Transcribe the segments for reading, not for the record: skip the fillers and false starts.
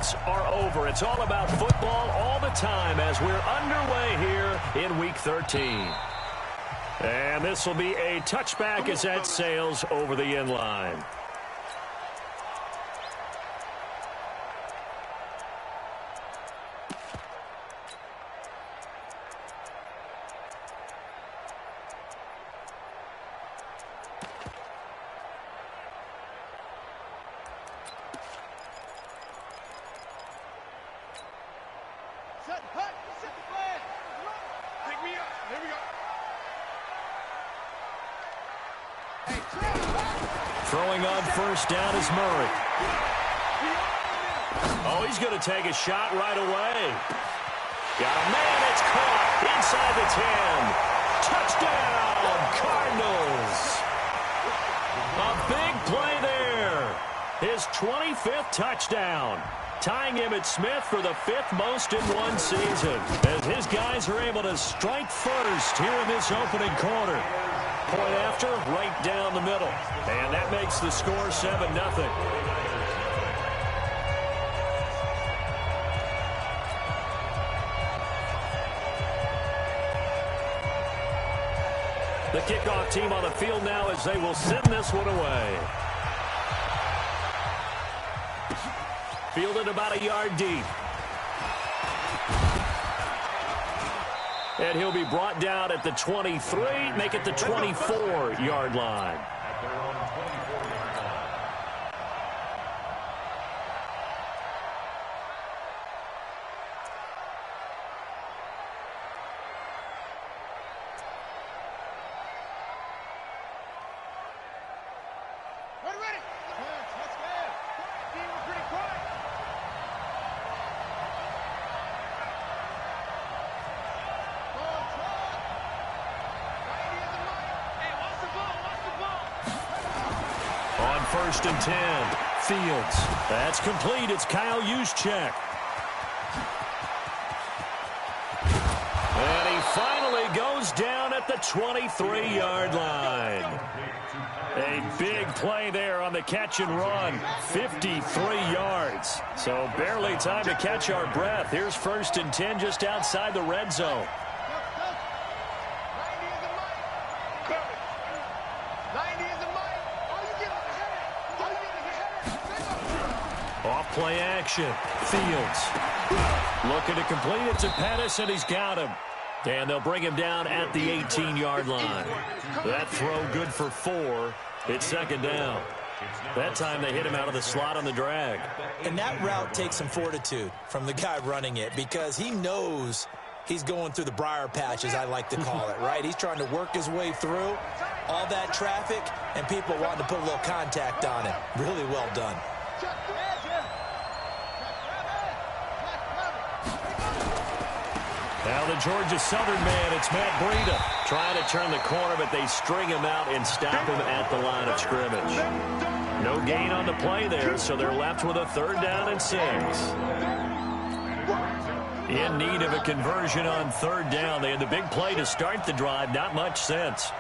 moments are over. It's all about football all the time as we're underway here in Week 13. And this will be a touchback as that sails over the end line. Throwing on first down is Murray. Oh, he's going to take a shot right away. Got a man, it's caught inside the 10. Touchdown, Cardinals. A big play there. His 25th touchdown. Tying Emmitt Smith for the 5th most in one season. As his guys are able to strike first here in this opening quarter. Point after, right down the middle. And that makes the score 7-0. The kickoff team on the field now as they will send this one away. Fielded about a yard deep. And he'll be brought down at the 23, make it the 24-yard line. First and 10. Fields. That's complete. It's Kyle Juszczyk. And he finally goes down at the 23-yard line. A big play there on the catch and run. 53 yards. So barely time to catch our breath. Here's first and 10 just outside the red zone. Play action. Fields. Looking to complete it to Pettis, and he's got him. And they'll bring him down at the 18-yard line. That throw good for 4. It's second down. That time they hit him out of the slot on the drag. And that route takes some fortitude from the guy running it because he knows he's going through the briar patch, as I like to call it, right? He's trying to work his way through all that traffic and people wanting to put a little contact on it. Really well done. Now the Georgia Southern man, it's Matt Breida. Trying to turn the corner, but they string him out and stop him at the line of scrimmage. No gain on the play there, so they're left with a 3rd down and 6. In need of a conversion on 3rd down. They had the big play to start the drive. Not much sense.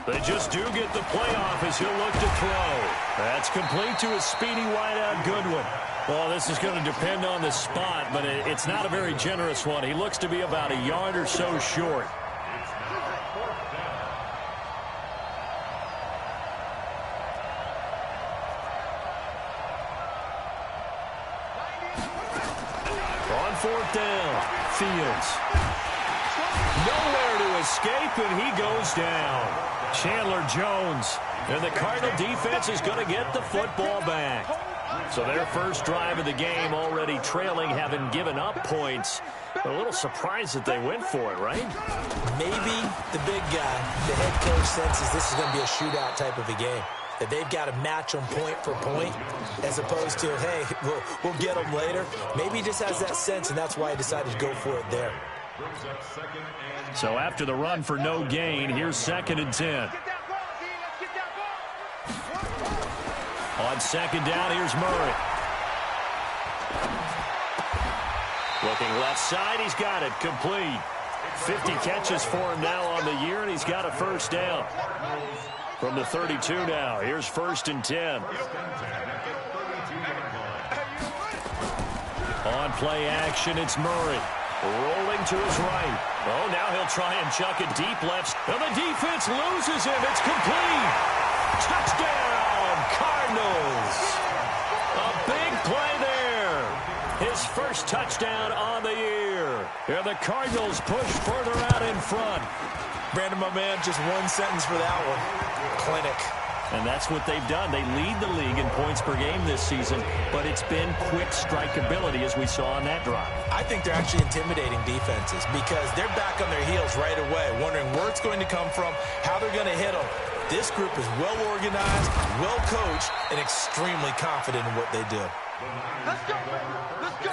They just do get the playoff as he'll look to throw. That's complete to a speedy wideout Goodwin. Well, this is going to depend on the spot, but it's not a very generous one. He looks to be about a yard or so short. On 4th down, Fields. Nowhere to escape, and he goes down. Chandler Jones, and the Cardinal defense is going to get the football back. So their first drive of the game already trailing, having given up points. A little surprised that they went for it, right? Maybe the big guy, the head coach, senses this is going to be a shootout type of a game. That they've got to match them point for point as opposed to, hey, we'll get them later. Maybe he just has that sense, and that's why he decided to go for it there. So after the run for no gain, here's 2nd and 10. On 2nd down, here's Murray. Looking left side, he's got it, complete. 50 catches for him now on the year, and he's got a first down. From the 32 now, here's 1st and 10. On play action, it's Murray. Rolling to his right. Oh, now he'll try and chuck it deep left. And the defense loses him. It's complete. Touchdown, Cardinals. A big play there. His first touchdown on the year. And the Cardinals push further out in front. Brandon, my man, just one sentence for that one. Clinic. And that's what they've done. They lead the league in points per game this season, but it's been quick strikeability as we saw on that drive. I think they're actually intimidating defenses because they're back on their heels right away, wondering where it's going to come from, how they're going to hit them. This group is well organized, well coached, and extremely confident in what they do. Let's go, baby. Let's go.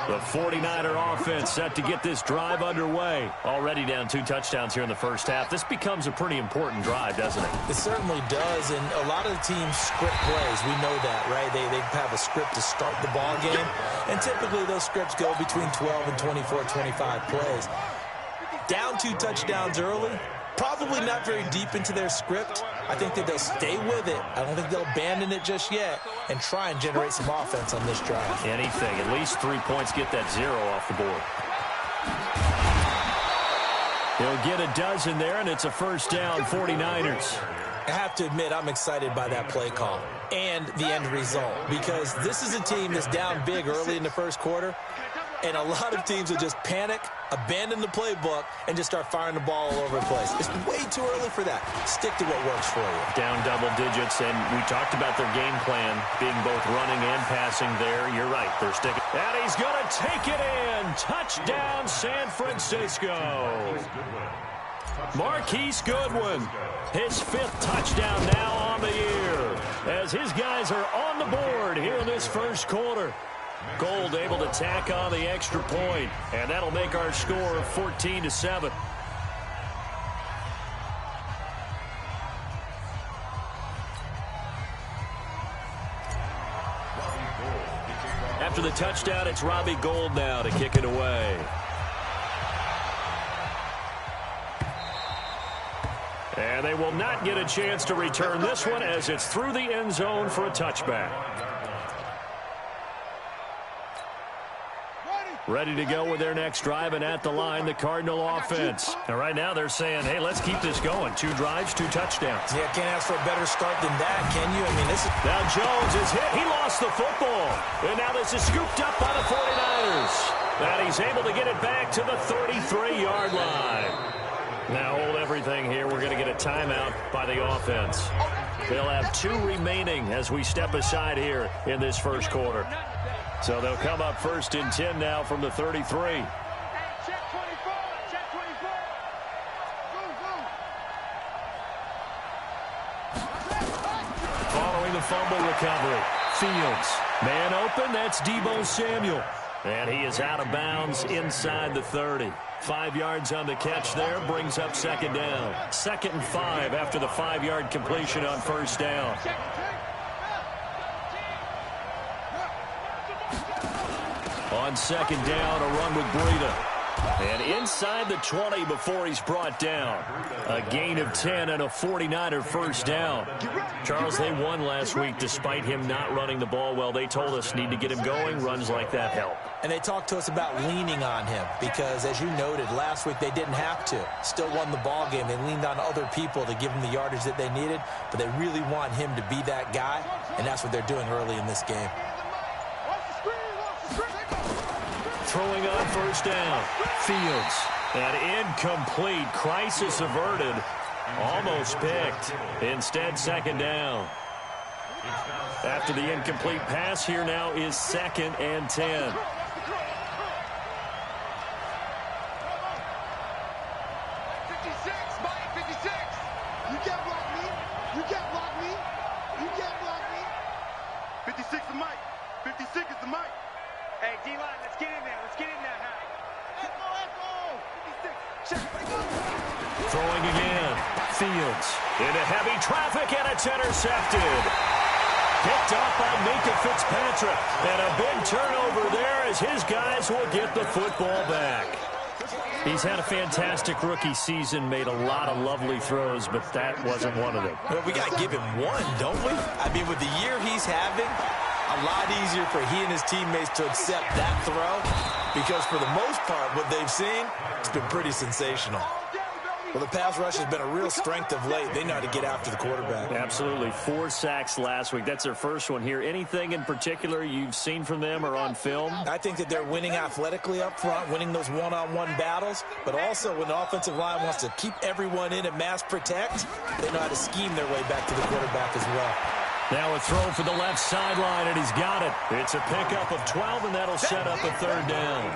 The 49er offense set to get this drive underway. Already down 2 touchdowns here in the first half. This becomes a pretty important drive, doesn't it? It certainly does, and a lot of the teams script plays. We know that, right? They have a script to start the ball game, and typically those scripts go between 12 and 24, 25 plays. Down 2 touchdowns early, probably not very deep into their script. I think that they'll stay with it. I don't think they'll abandon it just yet and try and generate some offense on this drive. Anything. At least 3 points, get that 0 off the board. He'll get a dozen there, and it's a first down, 49ers. I have to admit, I'm excited by that play call and the end result because this is a team that's down big early in the first quarter, and a lot of teams will just panic, abandon the playbook, and just start firing the ball all over the place. It's way too early for that. Stick to what works for you. Down double digits, and we talked about their game plan being both running and passing there. You're right. They're sticking. And he's going to take it in. Touchdown, San Francisco. Marquise Goodwin, his 5th touchdown now on the year, as his guys are on the board here in this first quarter. Gold able to tack on the extra point, and that'll make our score 14-7. After the touchdown, it's Robbie Gould now to kick it away. And they will not get a chance to return this one as it's through the end zone for a touchback. Ready to go with their next drive, and at the line, the Cardinal offense. And right now they're saying, hey, let's keep this going. 2 drives, 2 touchdowns. Yeah, can't ask for a better start than that, can you? I mean, this is... Now Jones is hit. He lost the football. And now this is scooped up by the 49ers. And he's able to get it back to the 33-yard line. Now hold everything here. We're going to get a timeout by the offense. They'll have 2 remaining as we step aside here in this first quarter. So they'll come up 1st and 10 now from the 33. Check 24. Check 24. Following the fumble recovery, Fields. Man open, that's Deebo Samuel. And he is out of bounds inside the 30. 5 yards on the catch there, brings up 2nd down. 2nd and 5 after the 5-yard completion on 1st down. On 2nd down, a run with Breida. And inside the 20 before he's brought down. A gain of 10 and a 49er first down. Charles, they won last week despite him not running the ball well. They told us need to get him going. Runs like that help. And they talked to us about leaning on him because, as you noted, last week they didn't have to. Still won the ball game. They leaned on other people to give them the yardage that they needed, but they really want him to be that guy, and that's what they're doing early in this game. Throwing on 1st down. Fields. And incomplete. Crisis averted. Almost picked. Instead, 2nd down. After the incomplete pass, here now is 2nd and 10. 56 is Mike. 56 is the Mike. Hey, D-line, let's get in there. Let's get in there, Harry. Let's go. 56. Check. Throwing again. Fields into heavy traffic, and it's intercepted. Picked off by Minka Fitzpatrick. And a big turnover there as his guys will get the football back. He's had a fantastic rookie season, made a lot of lovely throws, but that wasn't one of them. Well, we got to give him one, don't we? I mean, with the year he's having, a lot easier for he and his teammates to accept that throw, because for the most part, what they've seen, it's been pretty sensational. Well, the pass rush has been a real strength of late. They know how to get after the quarterback. Absolutely. 4 sacks last week. That's their first one here. Anything in particular you've seen from them or on film? I think that they're winning athletically up front, winning those one-on-one battles, but also when the offensive line wants to keep everyone in and mass protect, they know how to scheme their way back to the quarterback as well. Now a throw for the left sideline, and he's got it. It's a pickup of 12, and that'll set up a third down.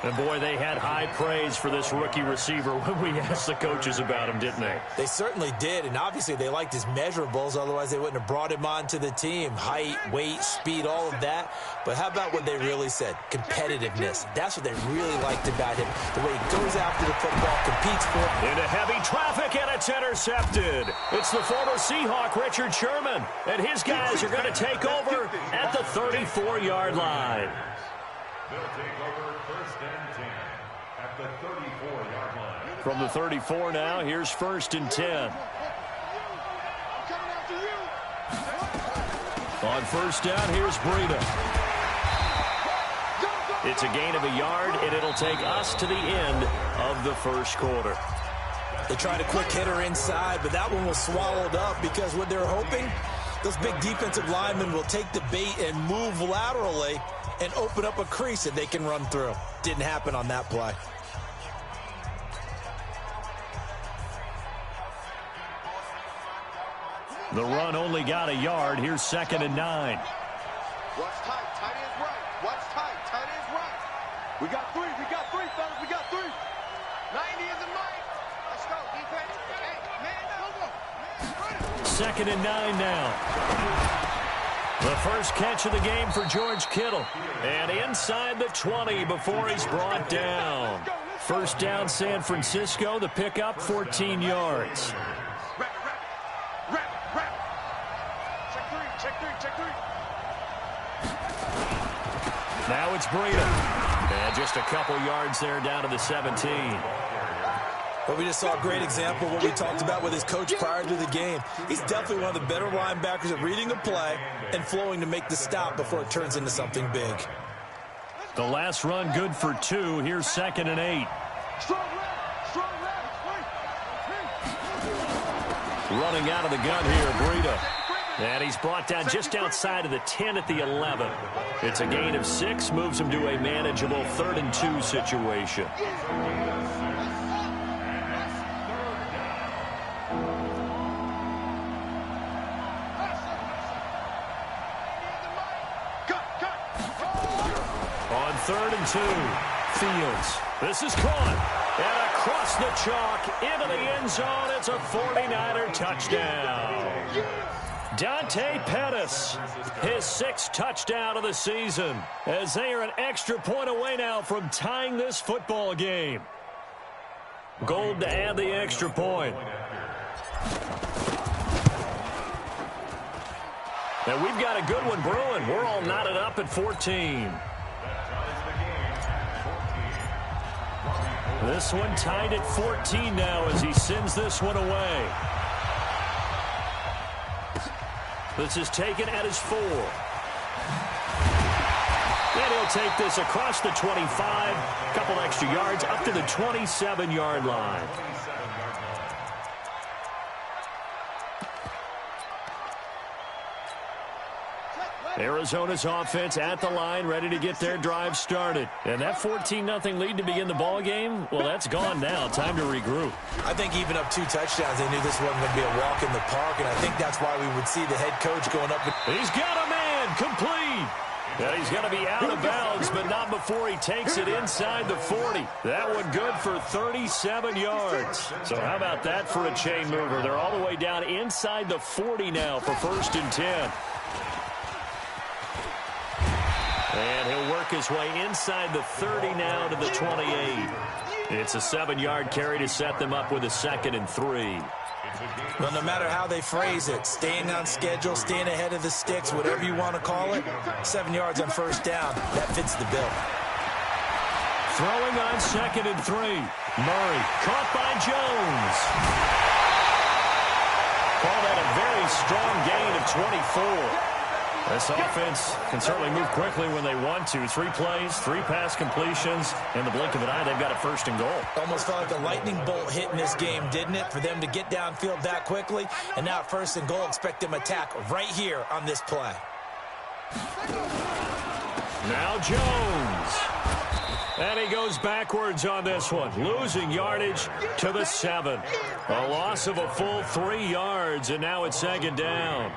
And, boy, they had high praise for this rookie receiver when we asked the coaches about him, didn't they? They certainly did, and obviously they liked his measurables. Otherwise, they wouldn't have brought him onto the team. Height, weight, speed, all of that. But how about what they really said? Competitiveness. That's what they really liked about him. The way he goes after the football, competes for it. Into heavy traffic, and it's intercepted. It's the former Seahawk, Richard Sherman. And his guys are going to take over at the 34-yard line. They'll take over first and 10 at the 34-yard line. From the 34 now, here's first and 10. On first down, here's Breida. It's a gain of a yard, and it'll take us to the end of the first quarter. They tried a quick hitter inside, but that one was swallowed up because what they're hoping, those big defensive linemen will take the bait and move laterally and open up a crease that they can run through. Didn't happen on that play. The run only got a yard. Here's second and 9. Watch tight. Tight ends right. Watch tight. Tight ends right. We got 3. We got 3, fellas. We got 3. 90 is the mic. Let's go, defense. Hey, man, go. Second and 9 now. The first catch of the game for George Kittle. And inside the 20 before he's brought down. First down, San Francisco. The pickup, 14 yards. Now it's Breida. And just a couple yards there down to the 17. But we just saw a great example of what we talked about with his coach prior to the game. He's definitely one of the better linebackers at reading a play and flowing to make the stop before it turns into something big. The last run good for 2. Here's second and 8. Running out of the gun here, Breida. And he's brought down just outside of the 10 at the 11. It's a gain of 6, moves him to a manageable 3rd and 2 situation. On 3rd and 2, Fields. This is caught. And across the chalk into the end zone. It's a 49er touchdown. Dante Pettis, his 6th touchdown of the season, as they are an extra point away now from tying this football game. Gold to add the extra point. And we've got a good one brewing. We're all knotted up at 14. This one tied at 14 now as he sends this one away. This is taken at his 4. And he'll take this across the 25. Couple extra yards up to the 27-yard line. Arizona's offense at the line, ready to get their drive started. And that 14-0 lead to begin the ball game, well, that's gone now. Time to regroup. I think even up 2 touchdowns, they knew this wasn't going to be a walk in the park, and I think that's why we would see the head coach going up. He's got a man, complete. And he's going to be out of bounds, but not before he takes it inside the 40. That one good for 37 yards. So how about that for a chain mover? They're all the way down inside the 40 now for 1st and 10. And he'll work his way inside the 30 now to the 28. It's a 7-yard carry to set them up with a 2nd and 3. Well, no matter how they phrase it, staying on schedule, staying ahead of the sticks, whatever you want to call it, 7 yards on first down, that fits the bill. Throwing on 2nd and 3. Murray caught by Jones. Call that a very strong gain of 24. This offense can certainly move quickly when they want to. 3 plays, 3 pass completions. In the blink of an eye, they've got a 1st and goal. Almost felt like a lightning bolt hit in this game, didn't it? For them to get downfield that quickly. And now 1st and goal, expect them to attack right here on this play. Now Jones. And he goes backwards on this one, losing yardage to the 7. A loss of a full 3 yards, and now it's 2nd down.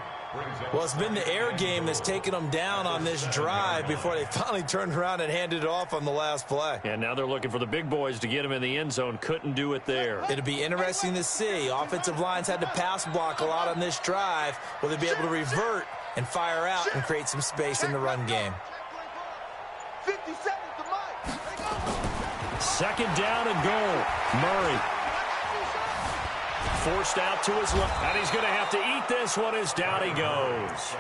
Well, it's been the air game that's taken them down on this drive before they finally turned around and handed it off on the last play. And now they're looking for the big boys to get him in the end zone. Couldn't do it there. It'll be interesting to see. Offensive lines had to pass block a lot on this drive. Will they be able to revert and fire out and create some space in the run game? 50 seconds to Mike. 2nd down and goal. Murray forced out to his left, and he's going to have to eat this one as down he goes.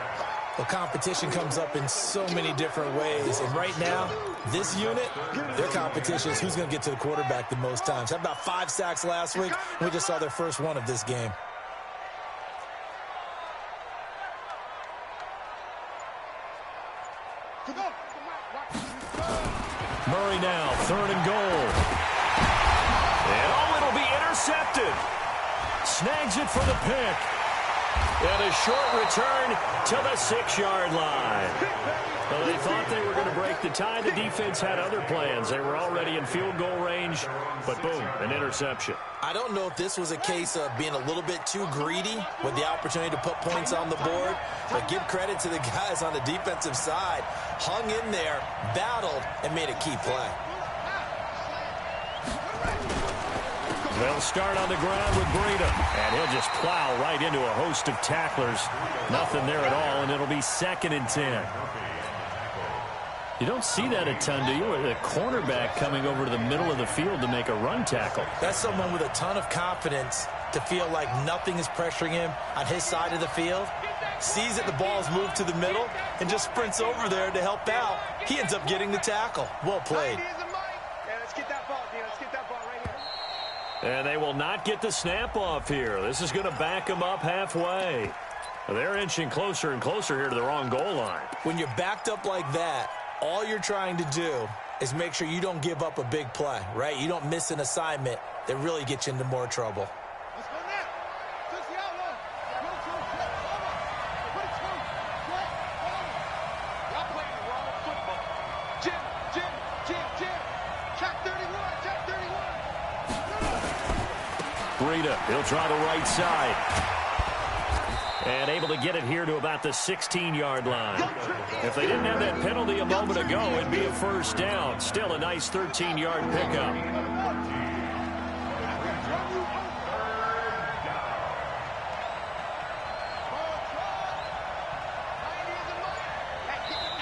Well, competition comes up in so many different ways, and right now, this unit, their competition is who's going to get to the quarterback the most times. Had about 5 sacks last week, and we just saw their first one of this game. Murray now, 3rd and goal. And it'll be intercepted. Snags it for the pick. And a short return to the 6-yard line. Well, they thought they were going to break the tie. The defense had other plans. They were already in field goal range, but boom, an interception. I don't know if this was a case of being a little bit too greedy with the opportunity to put points on the board, but give credit to the guys on the defensive side. Hung in there, battled, and made a key play. They'll start on the ground with Breida, and he'll just plow right into a host of tacklers. Nothing there at all, and it'll be 2nd and 10. You don't see that a ton, do you? A cornerback coming over to the middle of the field to make a run tackle. That's someone with a ton of confidence to feel like nothing is pressuring him on his side of the field. Sees that the ball's moved to the middle and just sprints over there to help out. He ends up getting the tackle. Well played. Let's get that ball, Dean. Let's get that ball right here. And they will not get the snap off here. This is going to back them up halfway. They're inching closer and closer here to their own goal line. When you're backed up like that, all you're trying to do is make sure you don't give up a big play, right? You don't miss an assignment that really gets you into more trouble. Let's go now. Y'all playing the wrong football. Jim. Check 31. Breida, he'll try the right side. And able to get it here to about the 16-yard line. If they didn't have that penalty a moment ago, it'd be a 1st down. Still a nice 13-yard pickup.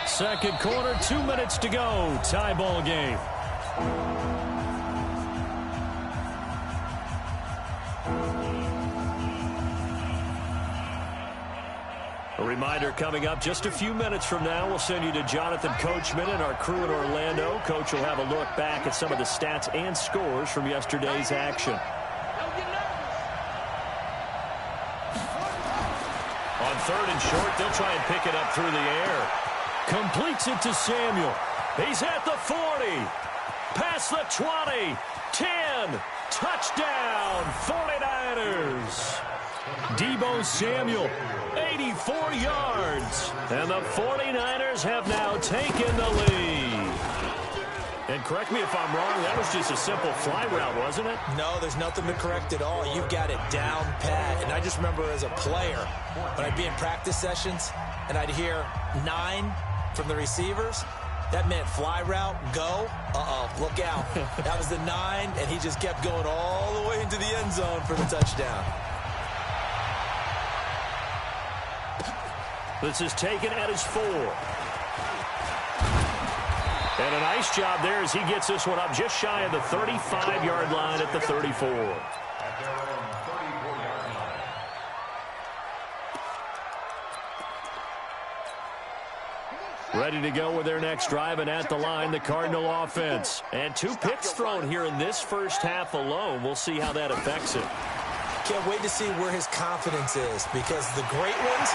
Second quarter, 2 minutes to go. Tie ball game. A reminder coming up just a few minutes from now, we'll send you to Jonathan Coachman and our crew in Orlando. Coach will have a look back at some of the stats and scores from yesterday's action. On 3rd and short, they'll try and pick it up through the air. Completes it to Samuel. He's at the 40. Past the 20. 10. Touchdown, 49ers. Deebo Samuel, 84 yards. And the 49ers have now taken the lead. And correct me if I'm wrong, that was just a simple fly route, wasn't it? No, there's nothing to correct at all. You've got it down pat. And I just remember as a player, when I'd be in practice sessions and I'd hear 9 from the receivers, that meant fly route, go. Look out. That was the 9, and he just kept going all the way into the end zone for the touchdown. This is taken at his 4. And a nice job there as he gets this one up just shy of the 35-yard line at the 34. Ready to go with their next drive, and at the line, the Cardinal offense. And 2 picks thrown here in this first half alone. We'll see how that affects it. Can't wait to see where his confidence is, because the great ones,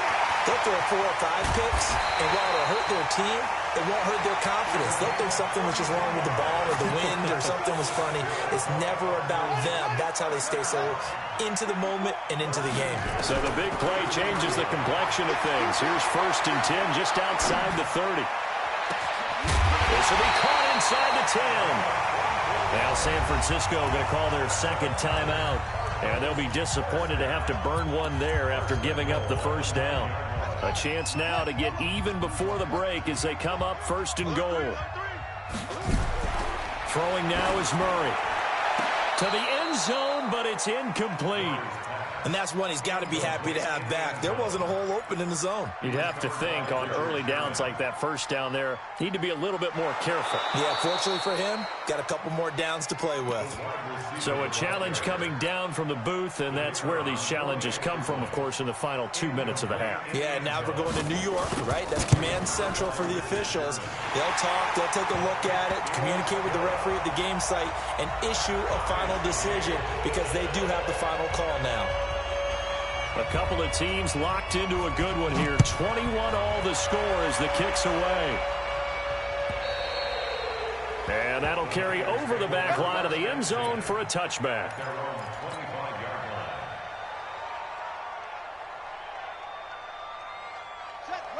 they'll throw 4 or 5 picks, and while it'll hurt their team, it won't hurt their confidence. They'll think something was just wrong with the ball or the wind or something was funny. It's never about them. That's how they stay so into the moment and into the game. So the big play changes the complexion of things. Here's 1st and 10 just outside the 30. This will be caught inside the 10. Now San Francisco going to call their second timeout. And they'll be disappointed to have to burn one there after giving up the first down. A chance now to get even before the break as they come up 1st and goal. Throwing now is Murray. To the end zone, but it's incomplete. And that's one he's got to be happy to have back. There wasn't a hole open in the zone. You'd have to think on early downs like that first down there, need to be a little bit more careful. Yeah, fortunately for him, got a couple more downs to play with. So a challenge coming down from the booth, and that's where these challenges come from, of course, in the final 2 minutes of the half. Yeah, now we're going to New York, right? That's command central for the officials. They'll talk, they'll take a look at it, communicate with the referee at the game site, and issue a final decision because they do have the final call now. A couple of teams locked into a good one here. 21 all the score as the kick's away. And that'll carry over the back line of the end zone for a touchback.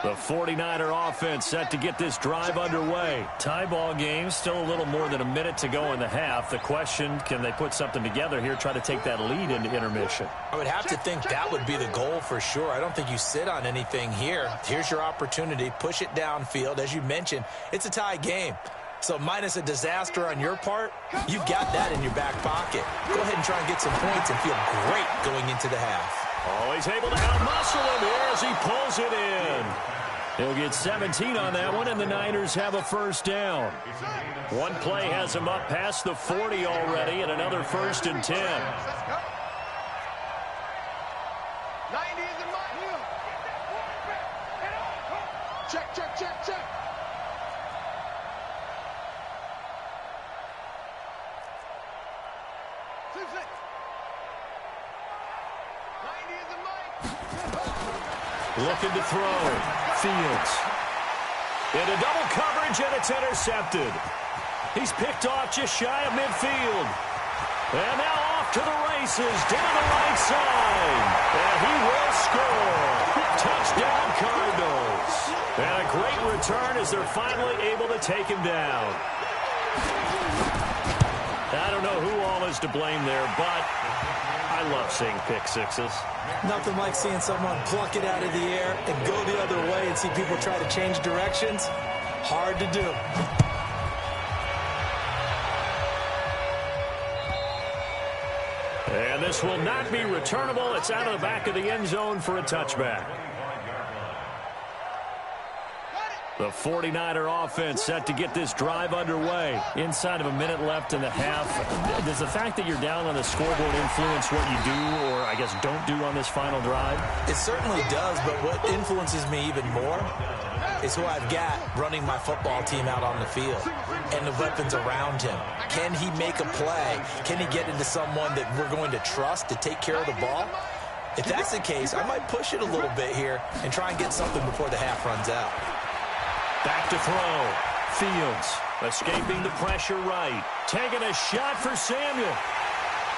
The 49er offense set to get this drive underway. Tie ball game, still a little more than a minute to go in the half. The question, can they put something together here, try to take that lead into intermission? I would have to think that would be the goal for sure. I don't think you sit on anything here. Here's your opportunity. Push it downfield. As you mentioned, it's a tie game. So minus a disaster on your part, you've got that in your back pocket. Go ahead and try and get some points and feel great going into the half. Oh, he's able to out-muscle him here as he pulls it in. He'll get 17 on that one, and the Niners have a first down. One play has him up past the 40 already, and another 1st and 10. 90 is in my heel. Check, check, check, check. Looking to throw. Fields. Into double coverage, and it's intercepted. He's picked off just shy of midfield. And now off to the races, down the right side. And he will score. Touchdown, Cardinals. And a great return as they're finally able to take him down. I don't know who all is to blame there, but I love seeing pick sixes. Nothing like seeing someone pluck it out of the air and go the other way and see people try to change directions. Hard to do. And this will not be returnable. It's out of the back of the end zone for a touchback. The 49er offense set to get this drive underway. Inside of a minute left in the half. Does the fact that you're down on the scoreboard influence what you do, or I guess don't do on this final drive? It certainly does, but what influences me even more is who I've got running my football team out on the field and the weapons around him. Can he make a play? Can he get into someone that we're going to trust to take care of the ball? If that's the case, I might push it a little bit here and try and get something before the half runs out. Back to throw. Fields escaping the pressure right. Taking a shot for Samuel.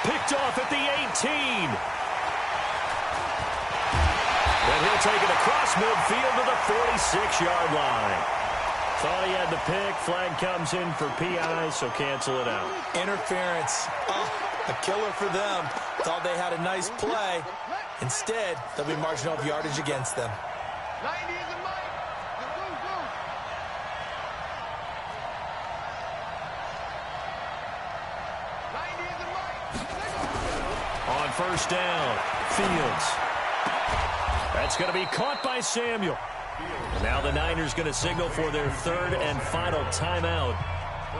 Picked off at the 18. And he'll take it across midfield to the 46-yard line. Thought he had the pick. Flag comes in for PI, so cancel it out. Interference. Oh, a killer for them. Thought they had a nice play. Instead, they'll be marching up yardage against them. 90 is in my on first down, Fields. That's going to be caught by Samuel. And now the Niners going to signal for their third and final timeout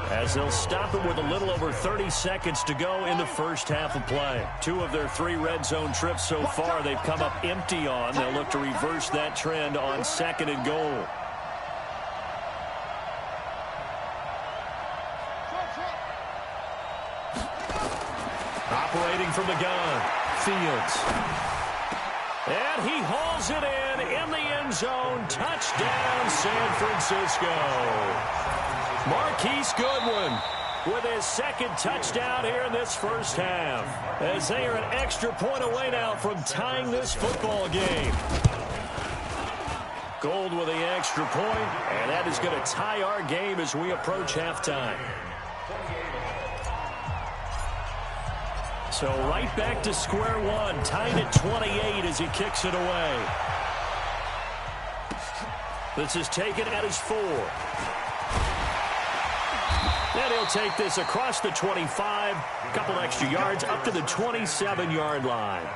as they'll stop it with a little over 30 seconds to go in the first half of play. 2 of their 3 red zone trips so far they've come up empty on. They'll look to reverse that trend on 2nd and goal. operating from the gun. Fields. And he hauls it in the end zone. Touchdown, San Francisco. Marquise Goodwin with his second touchdown here in this first half, as they are an extra point away now from tying this football game. Gold with the extra point, and that is going to tie our game as we approach halftime. So right back to square one, tied at 28 as he kicks it away. This is taken at his 4. And he'll take this across the 25, a couple extra yards, up to the 27-yard line.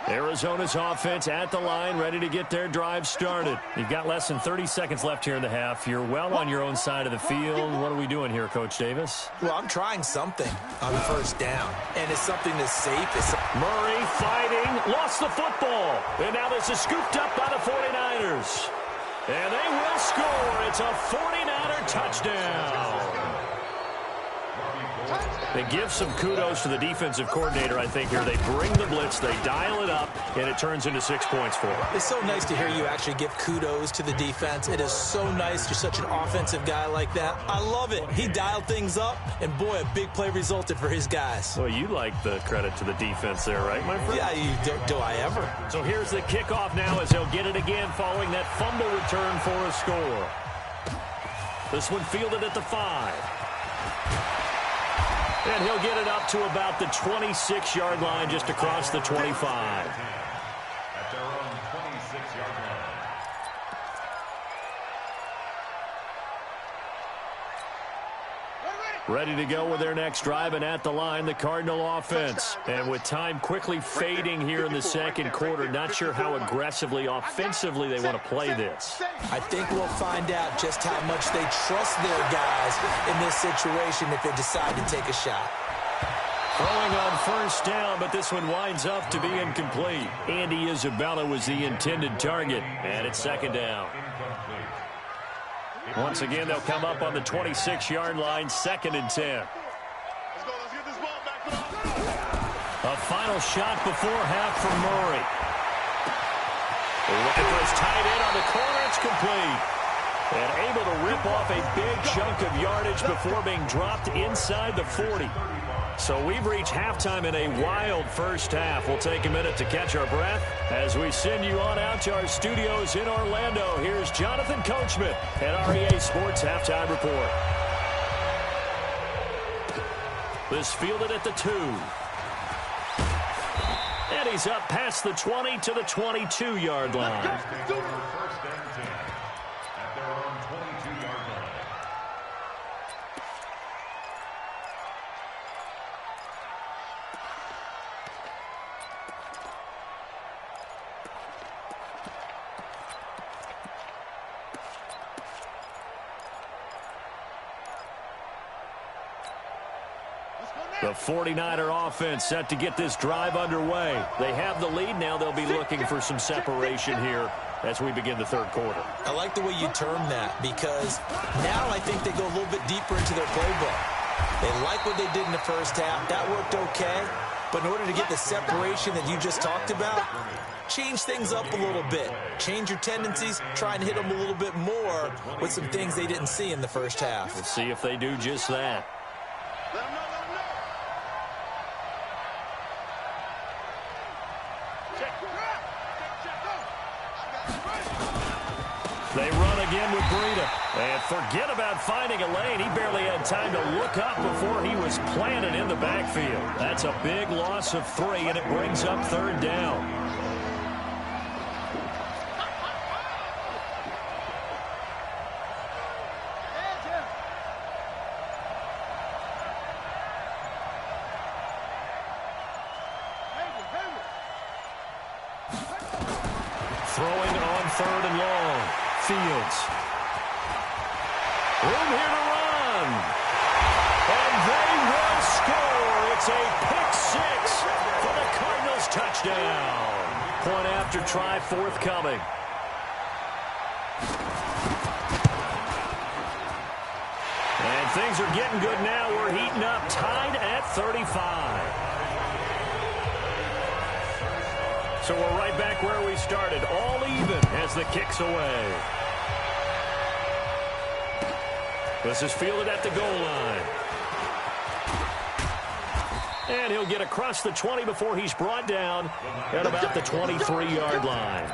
Arizona's offense at the line, ready to get their drive started. You've got less than 30 seconds left here in the half. You're well on your own side of the field. What are we doing here, Coach Davis? Well, I'm trying something on first down, and it's something that's safe. Murray fighting, lost the football. And now this is scooped up by the 49ers. And they will score. It's a 49er touchdown. They give some kudos to the defensive coordinator, I think, here. They bring the blitz, they dial it up, and it turns into 6 points for them. It's so nice to hear you actually give kudos to the defense. It is so nice. You're such an offensive guy like that. I love it. He dialed things up, and boy, a big play resulted for his guys. Well, you like the credit to the defense there, right, my friend? Yeah, do I ever? So here's the kickoff now as he'll get it again following that fumble return for a score. This one fielded at the 5. And he'll get it up to about the 26-yard line, just across the 25. At their own 26-yard line. Ready to go with their next drive, and at the line, the Cardinal offense. And with time quickly fading here in the second quarter, not sure how aggressively, offensively they want to play this. I think we'll find out just how much they trust their guys in this situation if they decide to take a shot. Throwing on first down, but this one winds up to be incomplete. Andy Isabella was the intended target, and it's second down. Once again, they'll come up on the 26-yard line, 2nd and 10. Let's get this ball back up. A final shot before half from Murray. Looking for his tight end on the corner. It's complete. And able to rip off a big chunk of yardage before being dropped inside the 40. So we've reached halftime in a wild first half. We'll take a minute to catch our breath as we send you on out to our studios in Orlando. Here's Jonathan Coachman at REA Sports Halftime Report. This fielded at the 2. And he's up past the 20 to the 22-yard line. First and 10 at their own 22-yard line. The 49er offense set to get this drive underway. They have the lead now. They'll be looking for some separation here as we begin the third quarter. I like the way you term that, because now I think they go a little bit deeper into their playbook. They like what they did in the first half. That worked okay. But in order to get the separation that you just talked about, change things up a little bit. Change your tendencies. Try and hit them a little bit more with some things they didn't see in the first half. Let's see if they do just that. Let him know, let him know. They run again with Breida. And forget about finding a lane. He barely had time to look up before he was planted in the backfield. That's a big loss of 3, and it brings up 3rd down. Throwing on 3rd and long. Fields. Room here to run. And they will score. It's a pick 6 for the Cardinals touchdown. Point after try forthcoming. And things are getting good now. We're heating up, tied at 35. So we're right back where we started, all even as the kick's away. This is fielded at the goal line. And he'll get across the 20 before he's brought down at about the 23-yard line.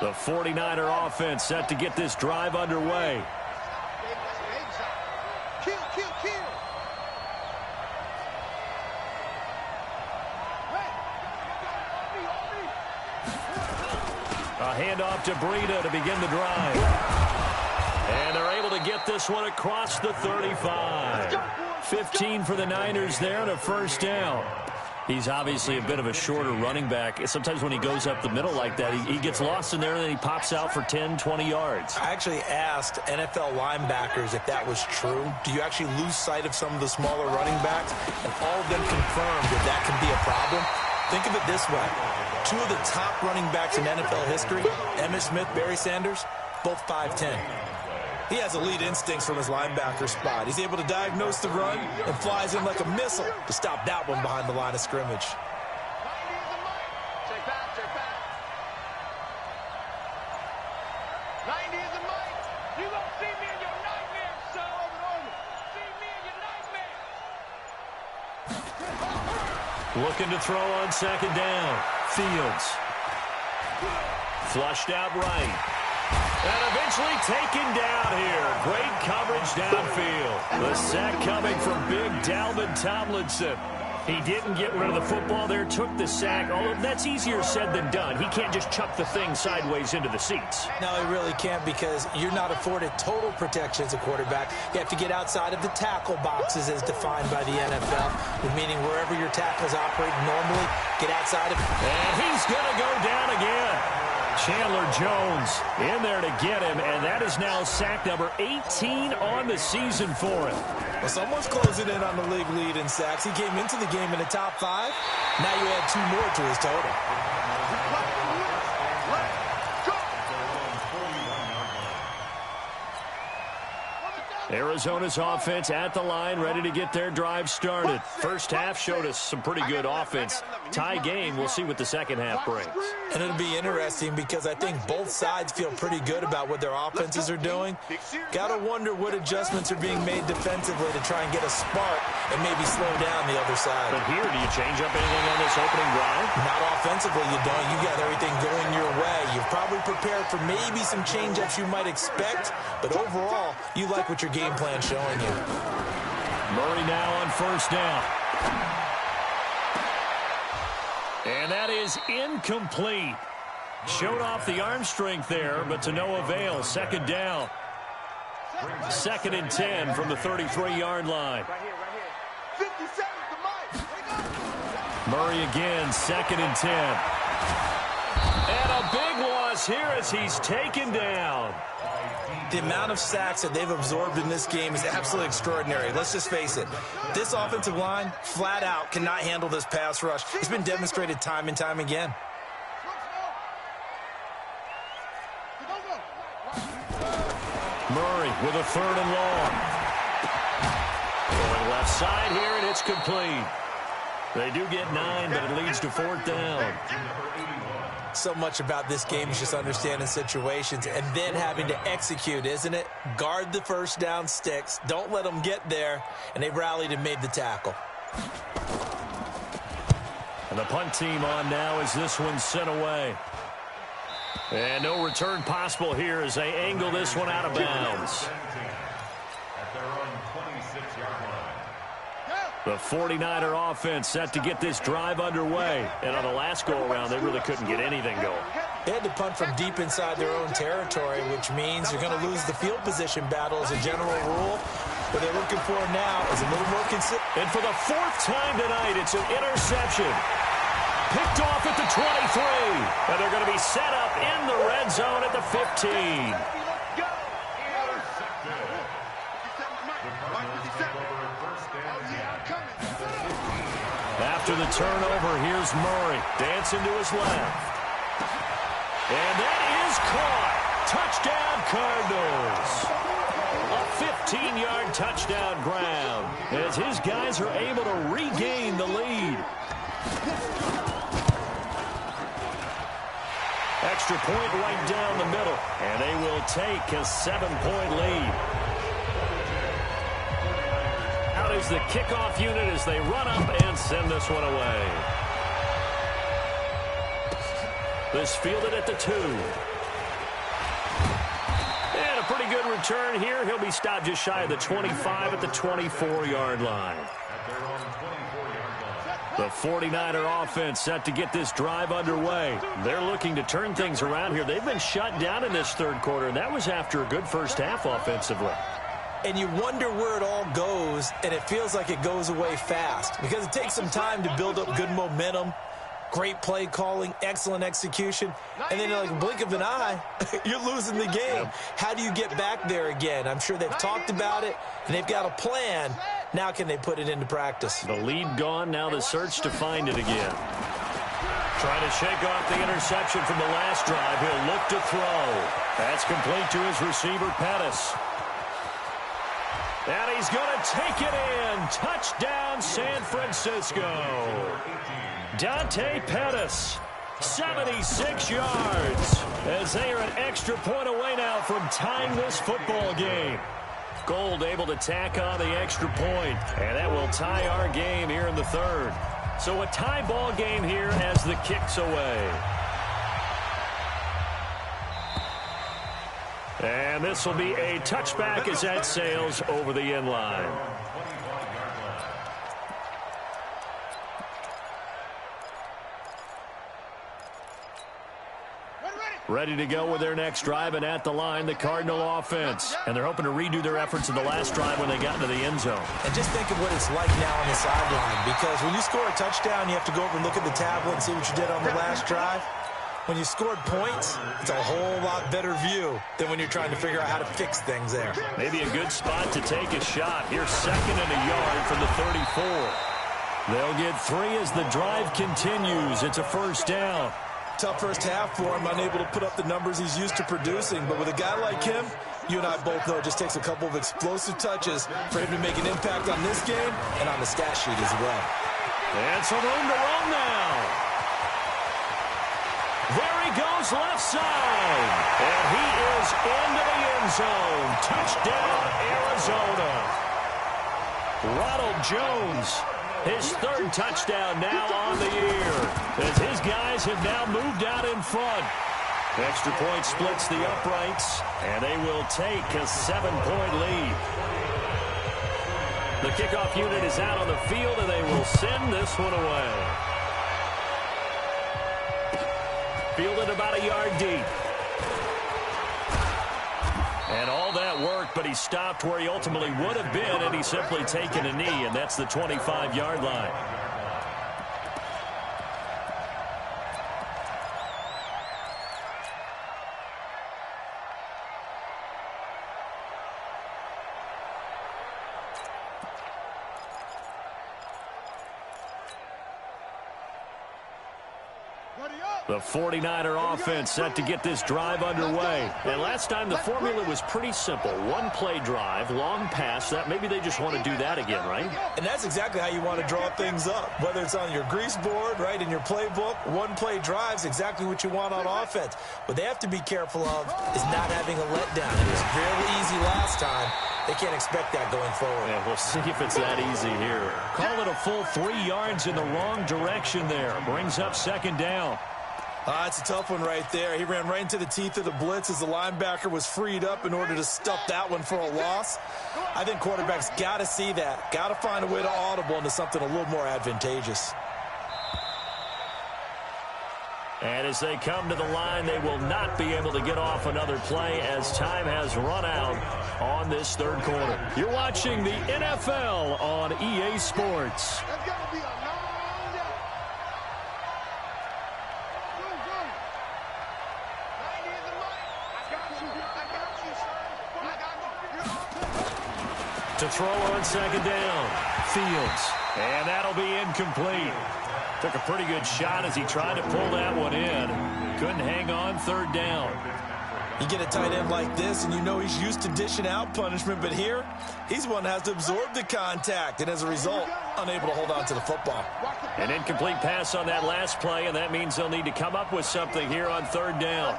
The 49er offense set to get this drive underway. A handoff to Breida to begin the drive. And they're able to get this one across the 35. 15 for the Niners there and a first down. He's obviously a bit of a shorter running back. Sometimes when he goes up the middle like that, he gets lost in there and then he pops out for 10, 20 yards. I actually asked NFL linebackers if that was true. Do you actually lose sight of some of the smaller running backs? And all of them confirmed that that can be a problem. Think of it this way. Two of the top running backs in NFL history, Emmitt Smith, Barry Sanders, both 5'10". He has elite instincts from his linebacker spot. He's able to diagnose the run and flies in like a missile to stop that one behind the line of scrimmage. Check back, check back. 90 is the mic. You gonna see me in your nightmares, son. See me in your nightmares. Looking to throw on second down. Fields. Flushed out right. And eventually taken down here. Great coverage downfield. The sack coming from big Dalvin Tomlinson. He didn't get rid of the football there, took the sack. Although that's easier said than done. He can't just chuck the thing sideways into the seats. No, he really can't because you're not afforded total protection as a quarterback. You have to get outside of the tackle boxes as defined by the NFL, meaning wherever your tackles operate normally, get outside of it. And he's going to go down again. Chandler Jones in there to get him, and that is now sack number 18 on the season for him. Well, someone's closing in on the league lead in sacks. He came into the game in the top 5. Now you add 2 more to his total. Arizona's offense at the line, ready to get their drive started. First half showed us some pretty good offense. Tie game, we'll see what the second half brings. And it'll be interesting because I think both sides feel pretty good about what their offenses are doing. Got to wonder what adjustments are being made defensively to try and get a spark and maybe slow down the other side. But here, do you change up anything on this opening drive? Not offensively, you don't. You got everything going your way. You've probably prepared for maybe some change-ups you might expect, but overall, you like what your game plan showing you. Murray now on first down. And that is incomplete. Showed off the arm strength there, but to no avail. Second down. 2nd and 10 from the 33-yard line. Murray again, 2nd and 10. And a big loss here as he's taken down. The amount of sacks that they've absorbed in this game is absolutely extraordinary. Let's just face it. This offensive line, flat out, cannot handle this pass rush. It's been demonstrated time and time again. Murray with a 3rd and long. Going left side here, and it's complete. They do get 9, but it leads to 4th down. So much about this game is just understanding situations and then having to execute, isn't it? Guard the first down sticks. Don't let them get there. And they rallied and made the tackle. And the punt team on now as this one's sent away. And no return possible here as they angle this one out of bounds. The 49er offense set to get this drive underway. And on the last go-around, they really couldn't get anything going. They had to punt from deep inside their own territory, which means you're going to lose the field position battle as a general rule. What they're looking for now is a little more consistent. And for the 4th time tonight, it's an interception. Picked off at the 23. And they're going to be set up in the red zone at the 15. After the turnover, here's Murray. Dancing to his left. And that is caught. Touchdown, Cardinals. A 15-yard touchdown ground as his guys are able to regain the lead. Extra point right down the middle, and they will take a 7-point lead. Out is the kickoff unit as they run up and send this one away. This fielded at the 2. And a pretty good return here. He'll be stopped just shy of the 25 at the 24-yard line. The 49er offense set to get this drive underway. They're looking to turn things around here. They've been shut down in this third quarter, and that was after a good first half offensively. And you wonder where it all goes, and it feels like it goes away fast because it takes some time to build up good momentum, great play calling, excellent execution, and then like a blink of an eye, you're losing the game. How do you get back there again? I'm sure they've talked about it, and they've got a plan. Now can they put it into practice? The lead gone, now the search to find it again. Trying to shake off the interception from the last drive. He'll look to throw. That's complete to his receiver, Pettis. And he's going to take it in. Touchdown, San Francisco. Dante Pettis, 76 yards, as they are an extra point away now from tying this football game. Gold able to tack on the extra point, and that will tie our game here in the third. So a tie ball game here as the kick's away. And this will be a touchback as that sails over the end line. Ready to go with their next drive, and at the line, the Cardinal offense. And they're hoping to redo their efforts in the last drive when they got into the end zone. And just think of what it's like now on the sideline, because when you score a touchdown, you have to go over and look at the tablet and see what you did on the last drive. When you scored points, it's a whole lot better view than when you're trying to figure out how to fix things there. Maybe a good spot to take a shot. Here's 2nd and a yard from the 34. They'll get 3 as the drive continues. It's a first down. Tough first half for him, unable to put up the numbers he's used to producing. But with a guy like him, you and I both know it just takes a couple of explosive touches for him to make an impact on this game and on the stat sheet as well. And some room to run now. There he goes left side. And he is into the end zone. Touchdown, Arizona. Ronald Jones, his 3rd touchdown now on the year, as his guys have now moved out in front. Extra point splits the uprights, and they will take a 7-point lead. The kickoff unit is out on the field, and they will send this one away. Fielded about a yard deep. And all that worked, but he stopped where he ultimately would have been, and he's simply taken a knee, and that's the 25-yard line. The 49er offense set to get this drive underway. And last time the formula was pretty simple. One play drive, long pass. That maybe they just want to do that again, right? And that's exactly how you want to draw things up. Whether it's on your grease board, right, in your playbook, one play drive's exactly what you want on offense. What they have to be careful of is not having a letdown. It was fairly easy last time. They can't expect that going forward. Yeah, we'll see if it's that easy here. Call it a full 3 yards in the wrong direction there. Brings up 2nd down. It's a tough one right there. He ran right into the teeth of the blitz as the linebacker was freed up in order to stuff that one for a loss. I think quarterbacks got to see that. Got to find a way to audible into something a little more advantageous. And as they come to the line, they will not be able to get off another play as time has run out on this 3rd quarter. You're watching the NFL on EA Sports. To throw on 2nd down. Fields. And that'll be incomplete. Took a pretty good shot as he tried to pull that one in. Couldn't hang on third down. You get a tight end like this, and you know he's used to dishing out punishment, but here, he's one that has to absorb the contact, and as a result, unable to hold on to the football. An incomplete pass on that last play, and that means they'll need to come up with something here on third down.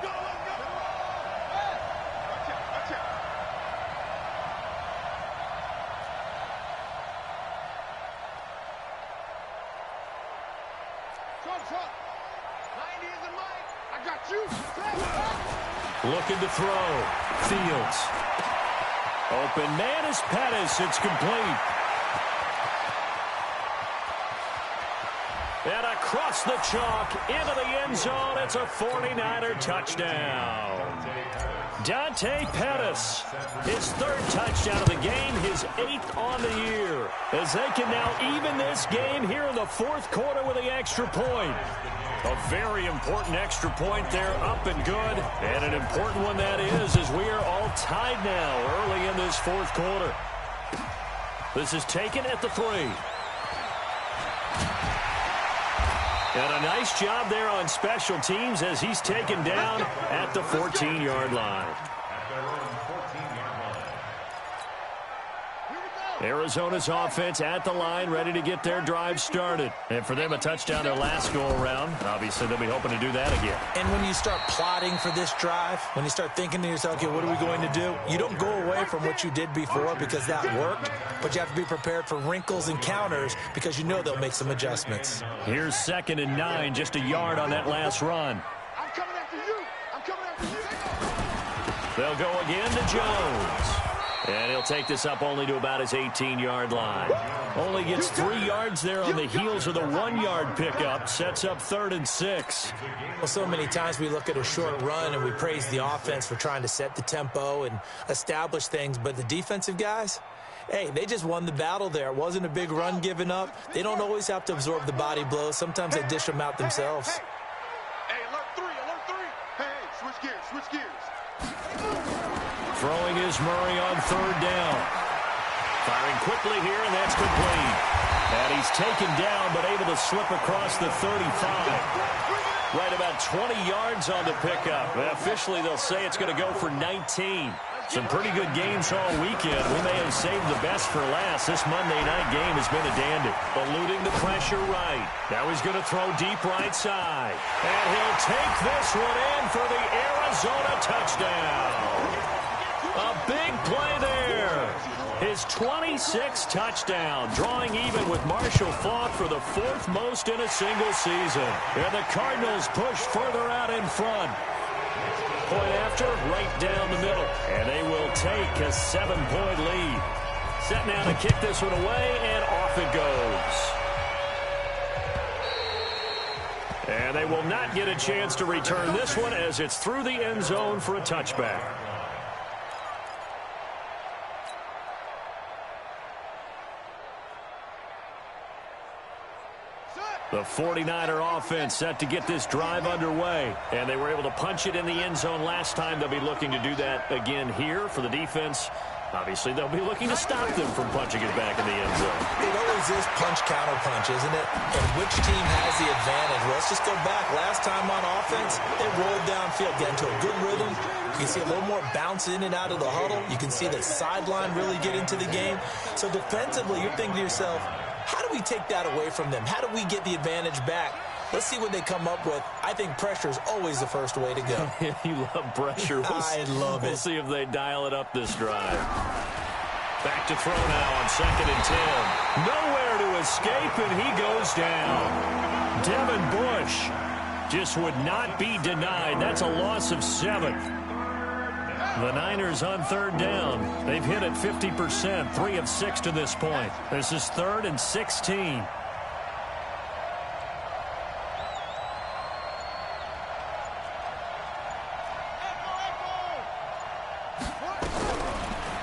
Looking to throw. Fields. Open man is Pettis. It's complete. And across the chalk into the end zone. It's a 49er touchdown. Dante Pettis, his third touchdown of the game, his 8th on the year. As they can now even this game here in the fourth quarter with the extra point. A very important extra point there, up and good. And an important one that is, as we are all tied now early in this fourth quarter. This is taken at the 3. And a nice job there on special teams as he's taken down at the 14-yard line. Arizona's offense at the line, ready to get their drive started. And for them, a touchdown their last go-around. Obviously, they'll be hoping to do that again. And when you start plotting for this drive, when you start thinking to yourself, okay, what are we going to do? You don't go away from what you did before because that worked, but you have to be prepared for wrinkles and counters because you know they'll make some adjustments. Here's 2nd and 9, just a yard on that last run. I'm coming after you. I'm coming after you. They'll go again to Jones. And he'll take this up only to about his 18-yard line. Only gets 3 yards there on the heels of the 1-yard pickup. Sets up 3rd and 6. Well, so many times we look at a short run and we praise the offense for trying to set the tempo and establish things. But the defensive guys, hey, they just won the battle there. It wasn't a big run given up. They don't always have to absorb the body blows. Sometimes they dish them out themselves. Hey, alert 3, alert 3. Hey, switch gears, switch gears. Throwing is Murray on 3rd down. Firing quickly here, and that's complete. And he's taken down, but able to slip across the 35. Right about 20 yards on the pickup. Officially, they'll say it's going to go for 19. Some pretty good games all weekend. We may have saved the best for last. This Monday night game has been a dandy. Eluding the pressure right. Now he's going to throw deep right side. And he'll take this one in for the Arizona touchdown. A big play there. His 26th touchdown, drawing even with Marshall Faulk for the 4th most in a single season. And the Cardinals push further out in front. Point after, right down the middle. And they will take a 7-point lead. Set now to kick this one away, and off it goes. And they will not get a chance to return this one as it's through the end zone for a touchback. The 49er offense set to get this drive underway. And they were able to punch it in the end zone last time. They'll be looking to do that again here for the defense. Obviously, they'll be looking to stop them from punching it back in the end zone. It always is punch-counter-punch, isn't it? And which team has the advantage? Well, let's just go back. Last time on offense, they rolled downfield, get into a good rhythm. You can see a little more bounce in and out of the huddle. You can see the sideline really get into the game. So defensively, you're thinking to yourself, how do we take that away from them? How do we get the advantage back? Let's see what they come up with. I think pressure is always the first way to go. You love pressure. I love it. We'll see if they dial it up this drive. Back to throw now on 2nd and 10. Nowhere to escape, and he goes down. Devin Bush just would not be denied. That's a loss of 7. The Niners on 3rd down. They've hit it 50%, 3 of 6 to this point. This is 3rd and 16.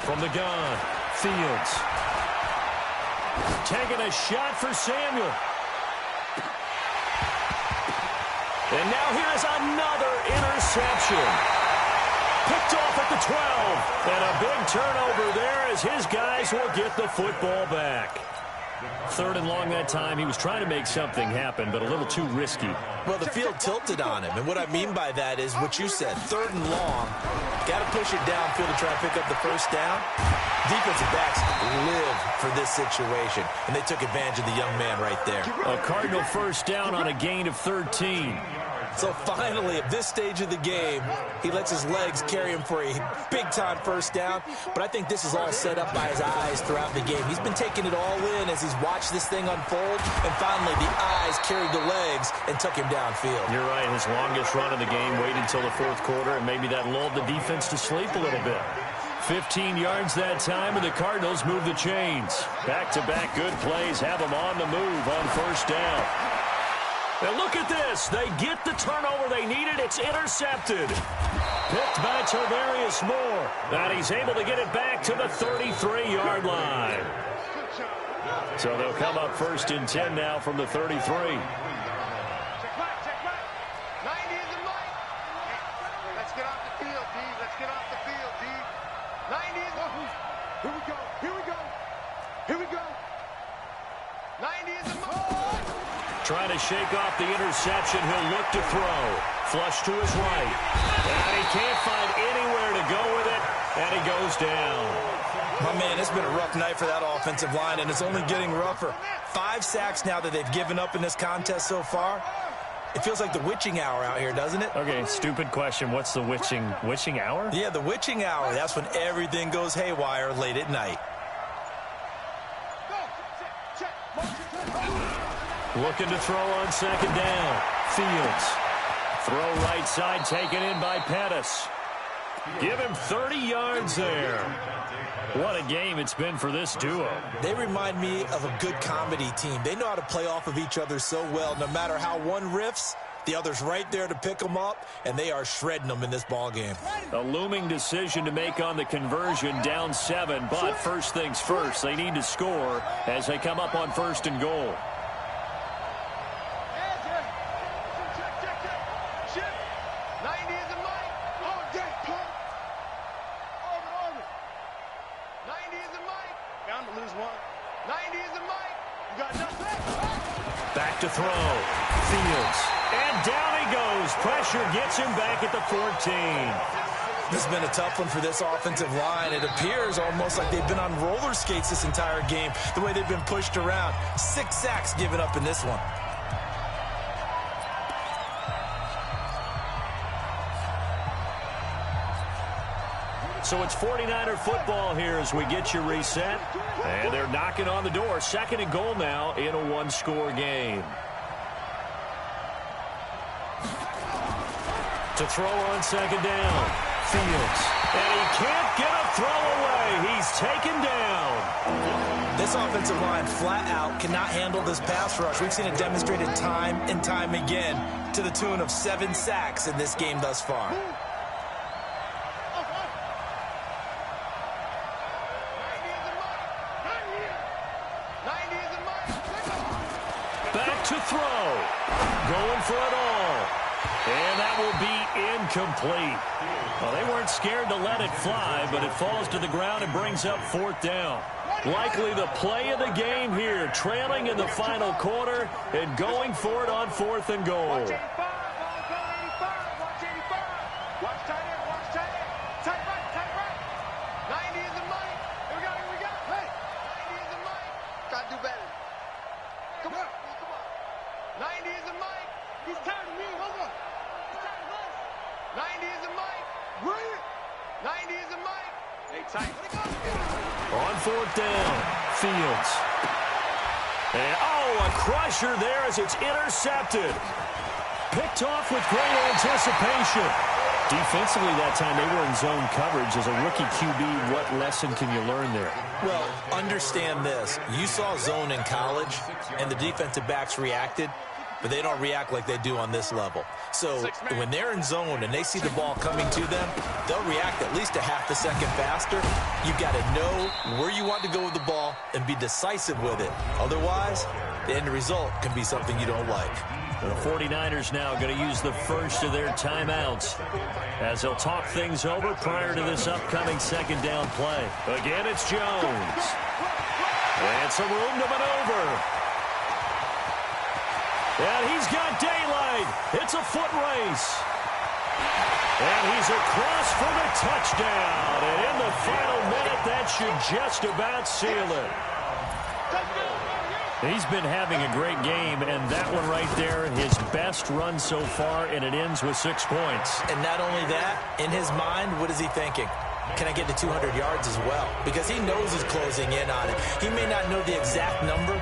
From the gun, Fields. Taking a shot for Samuel. And now here's another interception. Picked off at the 12. And a big turnover there as his guys will get the football back. 3rd and long that time. He was trying to make something happen, but a little too risky. Well, the field tilted on him, and what I mean by that is what you said, 3rd and long. Got to push it downfield to try and pick up the first down. Defensive backs live for this situation, and they took advantage of the young man right there. A Cardinal first down on a gain of 13. So finally, at this stage of the game, he lets his legs carry him for a big-time first down. But I think this is all set up by his eyes throughout the game. He's been taking it all in as he's watched this thing unfold. And finally, the eyes carried the legs and took him downfield. You're right. His longest run of the game waited until the 4th quarter, and maybe that lulled the defense to sleep a little bit. 15 yards that time, and the Cardinals move the chains. Back-to-back good plays have them on the move on first down. And look at this. They get the turnover they needed. It's intercepted. Picked by Tavarius Moore. And he's able to get it back to the 33-yard line. So they'll come up 1st and 10 now from the 33. Check back, check back. 90 is the mic. Let's get off the field, D. Let's get off the field, D. 90 is the... Here we go. Here we go. Here we go. 90 is the mic. Trying to shake off the interception. He'll look to throw. Flush to his right. And he can't find anywhere to go with it. And he goes down. My man, it's been a rough night for that offensive line, and it's only getting rougher. 5 sacks now that they've given up in this contest so far. It feels like the witching hour out here, doesn't it? Okay, stupid question. What's the witching hour? Yeah, the witching hour. That's when everything goes haywire late at night. Looking to throw on 2nd down. Fields. Throw right side taken in by Pettis. Give him 30 yards there. What a game it's been for this duo. They remind me of a good comedy team. They know how to play off of each other so well. No matter how one riffs, the other's right there to pick them up, and they are shredding them in this ball game. A looming decision to make on the conversion, down 7, but first things first, they need to score as they come up on 1st and goal. Back to throw. Fields. And down he goes. Pressure gets him back at the 14. This has been a tough one for this offensive line. It appears almost like they've been on roller skates this entire game, the way they've been pushed around. 6 sacks given up in this one. So it's 49er football here as we get you reset. And they're knocking on the door. 2nd and goal now in a 1-score game. To throw on 2nd down. Fields. And he can't get a throw away. He's taken down. This offensive line flat out cannot handle this pass rush. We've seen it demonstrated time and time again to the tune of 7 sacks in this game thus far. Back to throw. Going for it all. And that will be incomplete. Well, they weren't scared to let it fly, but it falls to the ground and brings up 4th down. Likely the play of the game here, trailing in the final quarter and going for it on 4th and goal. On 4th down, Fields. And, a crusher there as it's intercepted. Picked off with great anticipation. Defensively that time, they were in zone coverage. As a rookie QB, what lesson can you learn there? Well, understand this. You saw zone in college, and the defensive backs reacted, but they don't react like they do on this level. So when they're in zone and they see the ball coming to them, they'll react at least a half a second faster. You've got to know where you want to go with the ball and be decisive with it. Otherwise, the end result can be something you don't like. The 49ers now going to use the first of their timeouts as they'll talk things over prior to this upcoming 2nd down play. Again, it's Jones. And some room to maneuver. And he's got daylight. It's a foot race. And he's across for the touchdown. And in the final minute, that should just about seal it. He's been having a great game, and that one right there, his best run so far, and it ends with 6 points. And not only that, in his mind, what is he thinking? Can I get to 200 yards as well? Because he knows he's closing in on it. He may not know the exact number,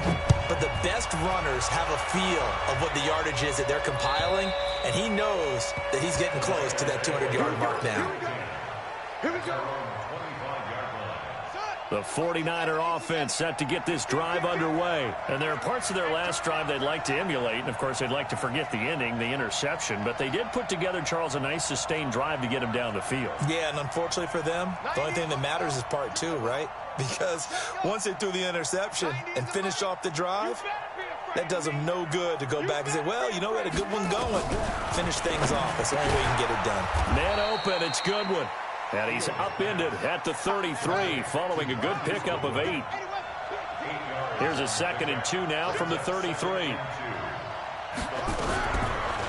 but the best runners have a feel of what the yardage is that they're compiling, and he knows that he's getting close to that 200-yard mark now. Here we go. The 49er offense set to get this drive underway. And there are parts of their last drive they'd like to emulate. And, of course, they'd like to forget the ending, the interception. But they did put together, Charles, a nice sustained drive to get him down the field. Yeah, and unfortunately for them, the only thing that matters is part 2, right? Because once they threw the interception and finished off the drive, that does them no good to go back and say, well, you know, we had a good one going. Finish things off. That's the only way you can get it done. Man open. It's Goodwin. And he's upended at the 33 following a good pickup of 8. Here's a 2nd and 2 now from the 33.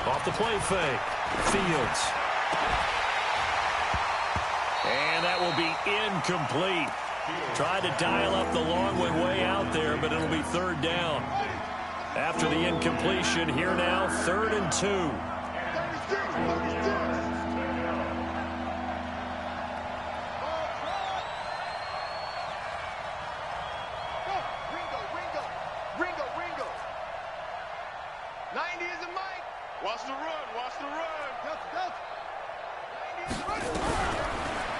Off the play fake. Fields. And that will be incomplete. Tried to dial up the long one way out there, but it'll be 3rd down. After the incompletion, here now, 3rd and 2.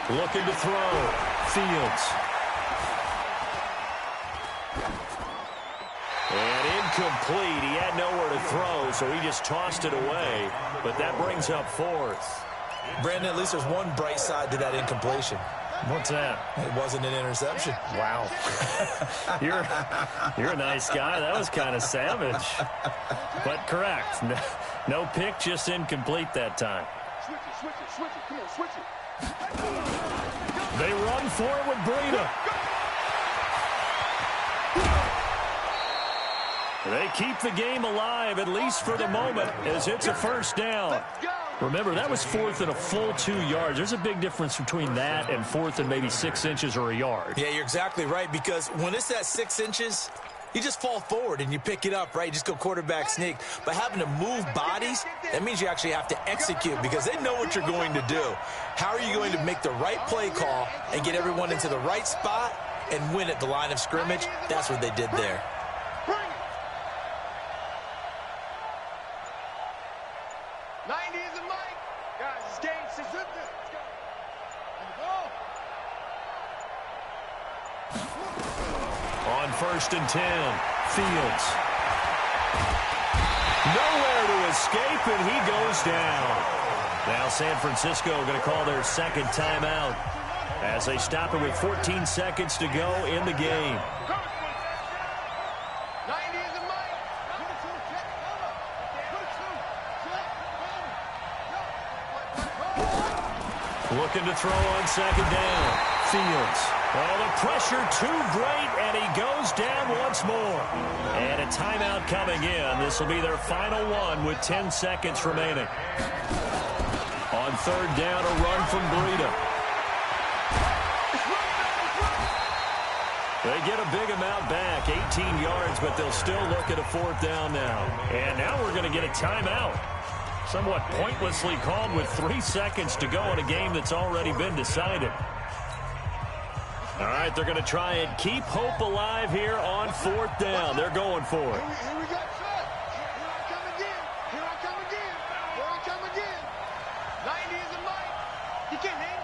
Looking to throw. Fields. And incomplete. He had nowhere to throw, so he just tossed it away. But that brings up 4th. Brandon, at least there's one bright side to that incompletion. What's that? It wasn't an interception. Wow. You're a nice guy. That was kind of savage. But correct. No pick, just incomplete that time. Switch it. Come on, switch it. They run for it with Breida. They keep the game alive, at least for the moment, as it's a 1st down. Remember, that was 4th and a full 2 yards. There's a big difference between that and 4th and maybe 6 inches or a yard. Yeah, you're exactly right, because when it's at 6 inches, you just fall forward and you pick it up, right? You just go quarterback sneak. But having to move bodies, that means you actually have to execute because they know what you're going to do. How are you going to make the right play call and get everyone into the right spot and win at the line of scrimmage? That's what they did there. On 1st and 10, Fields. Nowhere to escape, and he goes down. Now San Francisco going to call their 2nd timeout as they stop it with 14 seconds to go in the game. Looking to throw on 2nd down. Fields. Oh, the pressure too great, and he goes down once more. And a timeout coming in. This will be their final one with 10 seconds remaining. On 3rd down, a run from Breida. They get a big amount back, 18 yards, but they'll still look at a 4th down now. And now we're going to get a timeout. Somewhat pointlessly called with 3 seconds to go in a game that's already been decided. All right, they're going to try and keep hope alive here on 4th down. They're going for it. Here we go. Here I come again. 90 is the mic. You can hang.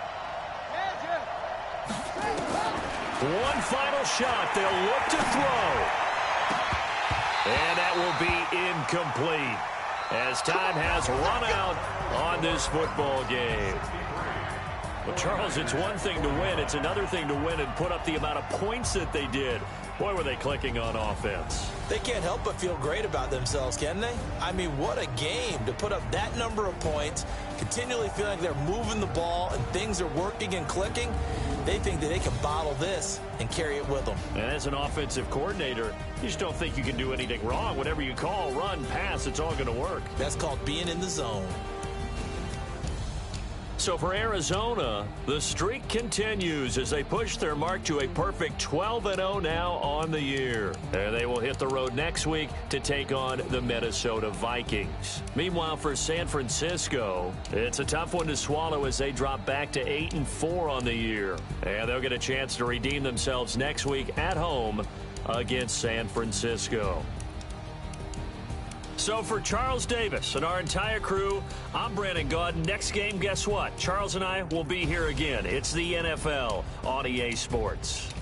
One final shot. They'll look to throw. And that will be incomplete as time has run out on this football game. Well, Charles, it's one thing to win. It's another thing to win and put up the amount of points that they did. Boy, were they clicking on offense. They can't help but feel great about themselves, can they? I mean, what a game to put up that number of points, continually feeling like they're moving the ball and things are working and clicking. They think that they can bottle this and carry it with them. And as an offensive coordinator, you just don't think you can do anything wrong. Whatever you call, run, pass, it's all going to work. That's called being in the zone. So for Arizona, the streak continues as they push their mark to a perfect 12-0 now on the year. And they will hit the road next week to take on the Minnesota Vikings. Meanwhile, for San Francisco, it's a tough one to swallow as they drop back to 8-4 on the year. And they'll get a chance to redeem themselves next week at home against San Francisco. So for Charles Davis and our entire crew, I'm Brandon Gaudin. Next game, guess what? Charles and I will be here again. It's the NFL on EA Sports.